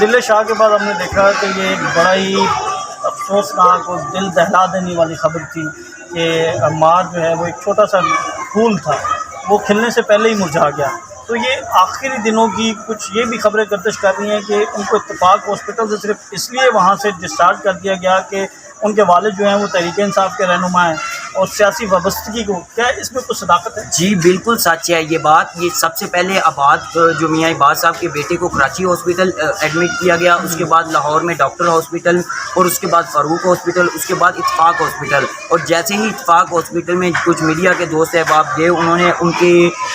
دل شاہ کے بعد ہم نے دیکھا کہ یہ ایک بڑا ہی افسوسناک اور دل دہلا دینے والی خبر تھی کہ عمار جو ہے وہ ایک چھوٹا سا پھول تھا، وہ کھلنے سے پہلے ہی مرجھا گیا۔ تو یہ آخری دنوں کی کچھ یہ بھی خبریں گردش کر رہی ہیں کہ ان کو اتفاق ہاسپٹل سے صرف اس لیے وہاں سے ڈسچارج کر دیا گیا کہ ان کے والد جو ہیں وہ تحریک انصاف کے رہنما ہیں اور سیاسی وابستگی کو، کیا اس میں کچھ صداقت ہے؟ جی بالکل سچ ہے یہ بات۔ یہ سب سے پہلے عباد جو میاں عباد صاحب کے بیٹے کو کراچی ہاسپٹل ایڈمٹ کیا گیا، اس کے بعد لاہور میں ڈاکٹر ہاسپٹل، اور اس کے بعد فاروق ہاسپٹل، اس کے بعد اتفاق ہاسپٹل۔ اور جیسے ہی اتفاق ہاسپٹل میں کچھ میڈیا کے دوست احباب گئے، انہوں نے ان کے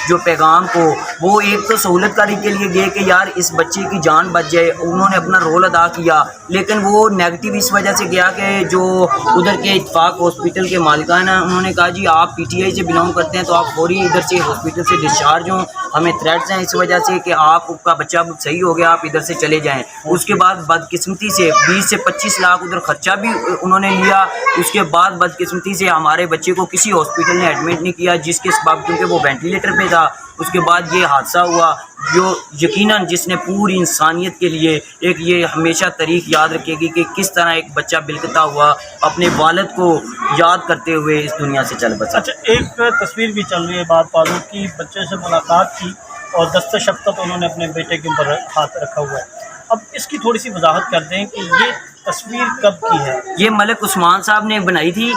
جو پیغام کو، وہ ایک تو سہولت کاری کے لیے گئے کہ یار اس بچے کی جان بچ جائے، انہوں نے اپنا رول ادا کیا، لیکن وہ نیگیٹو اس وجہ سے گیا کہ جو ادھر کے اتفاق ہاسپٹل کے مالکان ہیں انہوں نے کہا جی آپ پی ٹی آئی سے بلانگ کرتے ہیں تو آپ فوری ادھر سے ہاسپٹل سے ڈسچارج ہوں، ہمیں تھریٹس ہیں اس وجہ سے کہ آپ کا بچہ صحیح ہو گیا، آپ ادھر سے چلے جائیں۔ اس کے بعد بدقسمتی سے 20 سے 25 لاکھ ادھر خرچہ بھی انہوں نے لیا۔ اس کے بعد بدقسمتی سے ہمارے بچے کو کسی ہاسپٹل نے ایڈمٹ نہیں کیا، جس کے سبب کیونکہ وہ وینٹیلیٹر پہ تھا۔ اس کے بعد یہ حادثہ ہوا جو یقیناً جس نے پوری انسانیت کے لیے ایک یہ ہمیشہ تاریخ یاد رکھے گی کہ کس طرح ایک بچہ بلکتا ہوا اپنے والد کو یاد کرتے ہوئے اس دنیا سے چل بسا۔ اچھا، ایک تصویر بھی چل رہی ہے بات فاروق کی، بچے سے ملاقات کی اور دست شفقت انہوں نے اپنے بیٹے کے اوپر ہاتھ رکھا ہوا ہے۔ اب اس کی تھوڑی سی وضاحت کر دیں کہ یہ تصویر کب کی ہے؟ یہ ملک عثمان صاحب نے بنائی تھی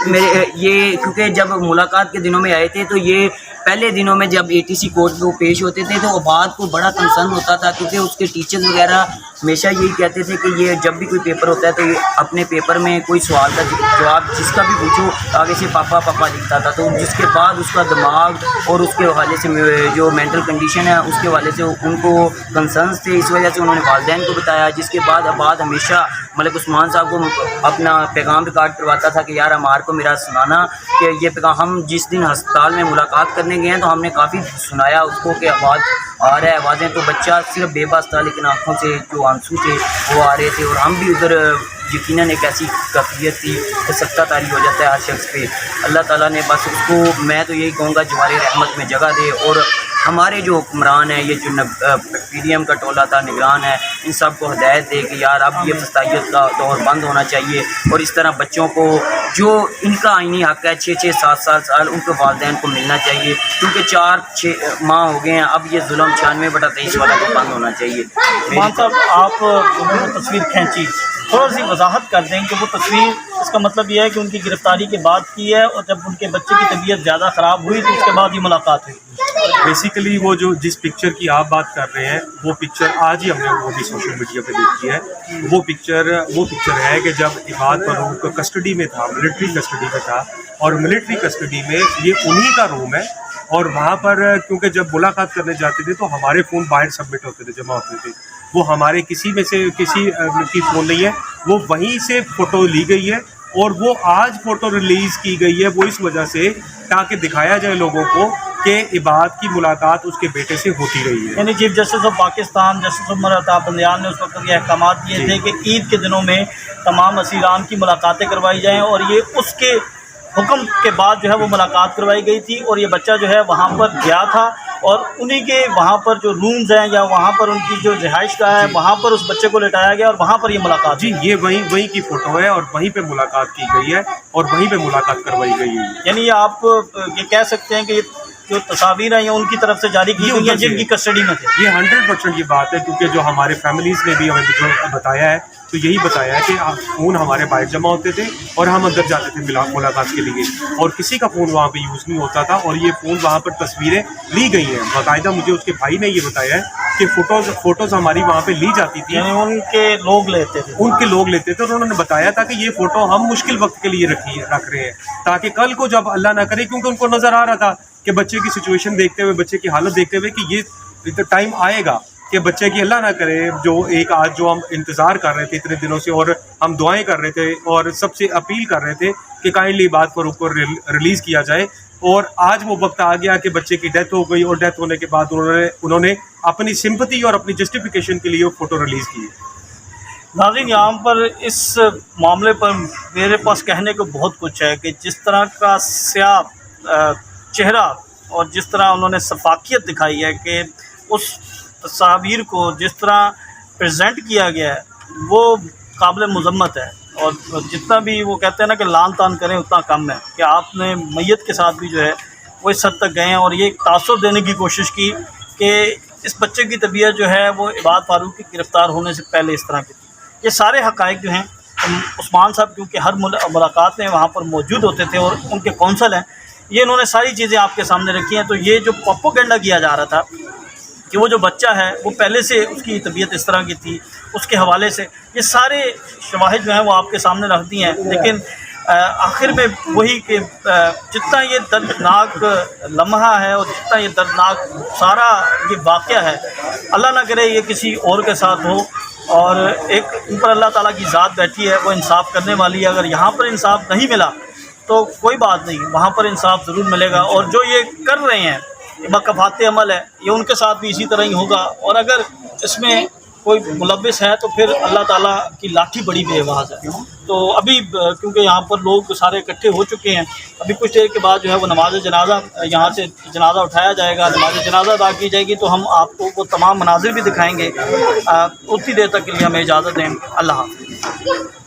یہ کیونکہ جب ملاقات کے دنوں میں آئے تھے تو یہ پہلے دنوں میں جب اے ٹی سی کورٹ میں وہ پیش ہوتے تھے تو عباد کو بڑا کنسرن ہوتا تھا، کیونکہ اس کے ٹیچرز وغیرہ ہمیشہ یہی کہتے تھے کہ یہ جب بھی کوئی پیپر ہوتا ہے تو یہ اپنے پیپر میں کوئی سوال کا جواب جس کا بھی پوچھو آگے سے پاپا پاپا لکھتا تھا، تو جس کے بعد اس کا دماغ اور اس کے حوالے سے جو مینٹل کنڈیشن ہے اس کے حوالے سے ان کو کنسرنس تھے، اس وجہ سے انہوں نے والدین کو بتایا، جس کے بعد عباد ہمیشہ ملک عثمان صاحب کو اپنا پیغام ریکارڈ کرواتا تھا کہ یار عمار کو میرا سنانا کہ یہ پیغام ہم جس دن ہسپتال میں ملاقات کرنے گئے ہیں تو ہم نے کافی سنایا اس کو کہ آواز آ رہا ہے آوازیں، تو بچہ صرف بے بس تھا لیکن آنکھوں سے جو آنسو تھے وہ آ رہے تھے، اور ہم بھی ادھر یقیناً ایک ایسی کیفیت تھی کہ سکتہ طاری ہو جاتا ہے ہر شخص پہ۔ اللہ تعالیٰ نے بس اس کو میں تو یہی کہوں گا جوار رحمت میں جگہ دے، اور ہمارے جو حکمران ہیں، یہ جو پی ڈی ایم کا ٹولہ تھا، نگران ہے، ان سب کو ہدایت دے کہ یار اب یہ فسطائیت کا دور بند ہونا چاہیے، اور اس طرح بچوں کو جو ان کا آئینی حق ہے 6 7 سال ان کے والدین کو ملنا چاہیے، کیونکہ 4 ماہ ہو گئے ہیں، اب یہ ظلم 96/23 والا تو بند ہونا چاہیے۔ مان صاحب آپ انہوں نے تصویر کھینچی، تھوڑا سی وضاحت کر دیں کہ وہ تصویر اس کا مطلب یہ ہے کہ ان کی گرفتاری کے بعد کی ہے، اور جب ان کے بچے کی طبیعت زیادہ خراب ہوئی تو اس کے بعد یہ ملاقات ہوئی؟ بیسیکلی وہ جو جس پکچر کی آپ بات کر رہے ہیں وہ پکچر آج ہی ہم نے وہ بھی سوشل میڈیا پہ دیکھی ہے۔ وہ پکچر ہے کہ جب عباد فاروق کسٹڈی میں تھا، ملٹری کسٹڈی میں تھا، اور ملٹری کسٹڈی میں یہ انہی کا روم ہے، اور وہاں پر کیونکہ جب ملاقات کرنے جاتے تھے تو ہمارے فون باہر سبمٹ ہوتے تھے، جمع ہوتے تھے، وہ ہمارے کسی میں سے کسی کی فون نہیں ہے، وہ وہیں سے فوٹو لی گئی ہے، اور وہ آج فوٹو ریلیز کی گئی ہے وہ اس وجہ سے تاکہ دکھایا جائے لوگوں کو کہ عباد کی ملاقات اس کے بیٹے سے ہوتی رہی ہے۔ یعنی chief justice of Pakistan justice Umar Ata Bandial نے اس وقت یہ احکامات دیے تھے کہ عید کے دنوں میں تمام اسیران کی ملاقاتیں کروائی جائیں، اور یہ اس کے حکم کے بعد جو ہے وہ ملاقات کروائی گئی تھی، اور یہ بچہ جو ہے وہاں پر گیا تھا، اور انہی کے وہاں پر جو رومز ہیں یا وہاں پر ان کی جو رہائش گاہ ہے وہاں پر اس بچے کو لٹایا گیا اور وہاں پر یہ ملاقات۔ جی یہ وہیں کی فوٹو ہے، اور وہیں پہ ملاقات کی گئی ہے، اور وہیں پہ ملاقات کروائی گئی ہے۔ یعنی آپ یہ کہہ سکتے ہیں کہ یہ جو تصاویر ہیں یہ ان کی طرف سے جاری کی گئی ہیں جن کی کسٹڈی میں تھے؟ یہ 100% یہ بات ہے، کیونکہ جو ہمارے فیملیز نے بھی ہمیں بتایا ہے تو یہی بتایا ہے کہ فون ہمارے باہر جمع ہوتے تھے اور ہم اندر جاتے تھے ملاقات کے لیے، اور کسی کا فون وہاں پہ یوز نہیں ہوتا تھا، اور یہ فون وہاں پر تصویریں لی گئی ہیں باقاعدہ۔ مجھے اس کے بھائی نے یہ بتایا ہے کہ فوٹوز ہماری وہاں پہ لی جاتی تھی، یعنی ان کے لوگ لیتے تھے، اور انہوں نے بتایا تھا کہ یہ فوٹو ہم مشکل وقت کے لیے رکھ رہے ہیں تاکہ کل کو جب اللہ نہ کرے، کیونکہ ان کو نظر آ رہا تھا کہ بچے کی سچویشن دیکھتے ہوئے، بچے کی حالت دیکھتے ہوئے کہ یہ ٹائم آئے گا کہ بچے کی اللہ نہ کرے جو ایک آج جو ہم انتظار کر رہے تھے اتنے دنوں سے، اور ہم دعائیں کر رہے تھے اور سب سے اپیل کر رہے تھے کہ کائنڈلی بات پر اوپر ریلیز کیا جائے، اور آج وہ وقت آ گیا کہ بچے کی ڈیتھ ہو گئی، اور ڈیتھ ہونے کے بعد انہوں نے اپنی سمپتھی اور اپنی جسٹیفیکیشن کے لیے وہ فوٹو ریلیز کی۔ ناظرین یہاں پر اس معاملے پر میرے پاس کہنے کو بہت کچھ ہے کہ جس طرح کا سیاہ چہرہ اور جس طرح انہوں نے شفافیت دکھائی ہے کہ اس تصاویر کو جس طرح پریزنٹ کیا گیا ہے وہ قابل مذمت ہے، اور جتنا بھی وہ کہتے ہیں نا کہ لان تان کریں اتنا کم ہے، کہ آپ نے میت کے ساتھ بھی جو ہے وہ اس حد تک گئے ہیں اور یہ ایک تاثر دینے کی کوشش کی کہ اس بچے کی طبیعت جو ہے وہ عباد فاروق کی گرفتار ہونے سے پہلے اس طرح کی تھی۔ یہ سارے حقائق جو ہیں عثمان صاحب کیونکہ ہر ملاقات میں وہاں پر موجود ہوتے تھے اور ان کے کونسل ہیں، یہ انہوں نے ساری چیزیں آپ کے سامنے رکھی ہیں۔ تو یہ جو پروپیگنڈا کیا جا رہا تھا کہ وہ جو بچہ ہے وہ پہلے سے اس کی طبیعت اس طرح کی تھی، اس کے حوالے سے یہ سارے شواہد جو ہیں وہ آپ کے سامنے رکھ دی ہیں، لیکن آخر میں وہی کہ جتنا یہ دردناک لمحہ ہے اور جتنا یہ دردناک سارا یہ واقعہ ہے، اللہ نہ کرے یہ کسی اور کے ساتھ ہو، اور ایک اوپر اللہ تعالیٰ کی ذات بیٹھی ہے وہ انصاف کرنے والی ہے۔ اگر یہاں پر انصاف نہیں ملا تو کوئی بات نہیں، وہاں پر انصاف ضرور ملے گا، اور جو یہ کر رہے ہیں یہ مکافات عمل ہے، یہ ان کے ساتھ بھی اسی طرح ہی ہوگا، اور اگر اس میں کوئی ملوث ہے تو پھر اللہ تعالیٰ کی لاٹھی بڑی بے آواز ہے۔ تو ابھی کیونکہ یہاں پر لوگ سارے اکٹھے ہو چکے ہیں، ابھی کچھ دیر کے بعد جو ہے وہ نماز جنازہ یہاں سے جنازہ اٹھایا جائے گا، نماز جنازہ ادا کی جائے گی، تو ہم آپ کو وہ تمام مناظر بھی دکھائیں گے۔ اتنی دیر تک کے لیے ہمیں اجازت دیں، اللہ حافظ۔